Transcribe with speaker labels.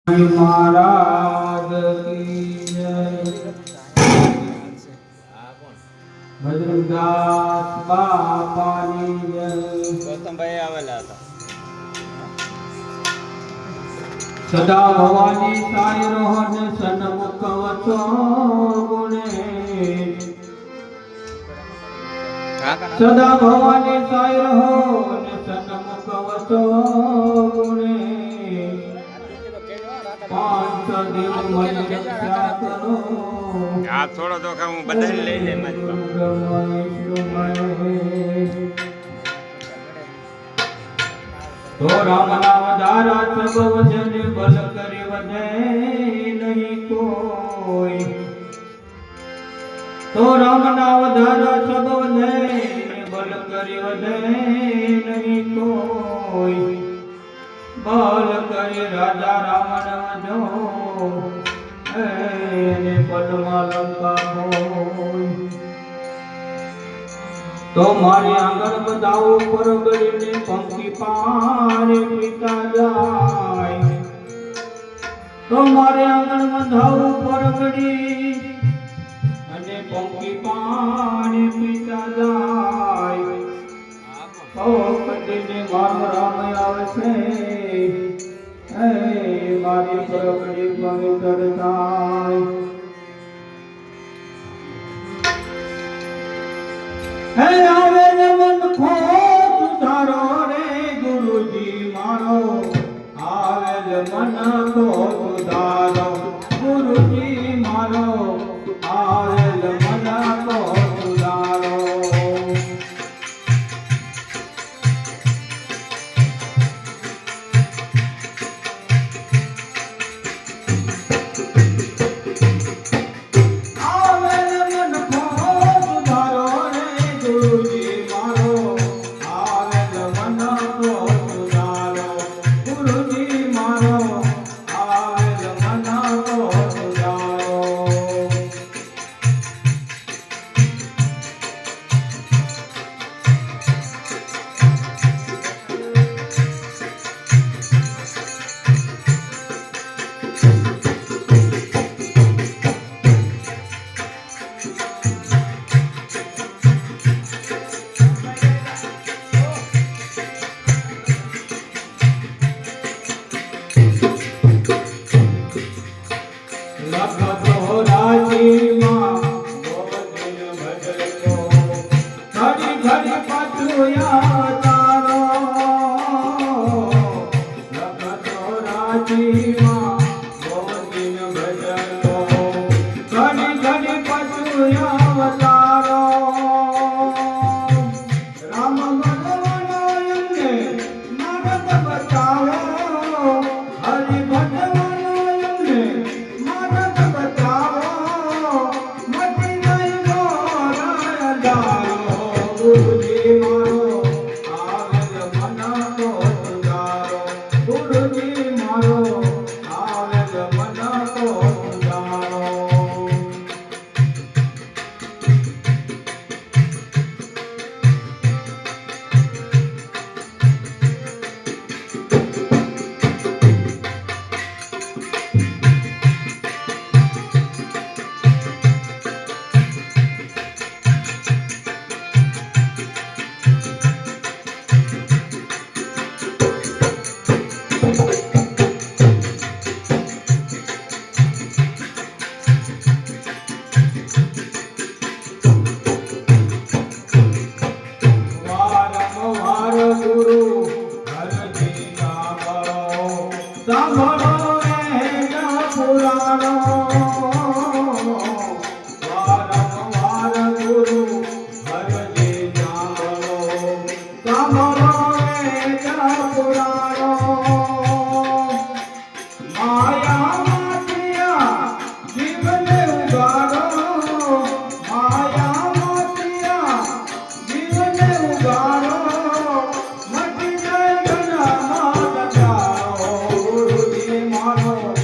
Speaker 1: महाराज की जय। भद्रदास बापानी जय।
Speaker 2: ગૌતમભાઈ આવેલા હતા।
Speaker 1: सदा भवानी साई रोहन सन्मुख वचो गुणे। सदा भवानी साई रोहन सन्मुख वचो गुणे। पांच दिन मन रक्षा करो।
Speaker 2: आप थोड़ा तो कहूँ बदल ले ले मत। तो राम नाम धारा सब वचन बल करे वधे नहीं कोई। तो राम नाम धारा सब वधे बल करे वधे नहीं कोई। बल करे राजा रावण वधो ने पदमा लंका होई। तो मारे आंगण बधाओ पर गरीने पंक्ति पारे पिता जाय। तो मारे आंगण बधाओ पर गरी अने पंक्ति पारे पिता जाय। तो कदीने मारो राम आवशे ए मारी पर गरी पवित्र थाय। हे आवेल मन खो सुधारो रे गुरुजी मारो। आवेल मन खो सुधारो गुरुजी मारो। आवेल मन खो सुधारो।
Speaker 3: Maro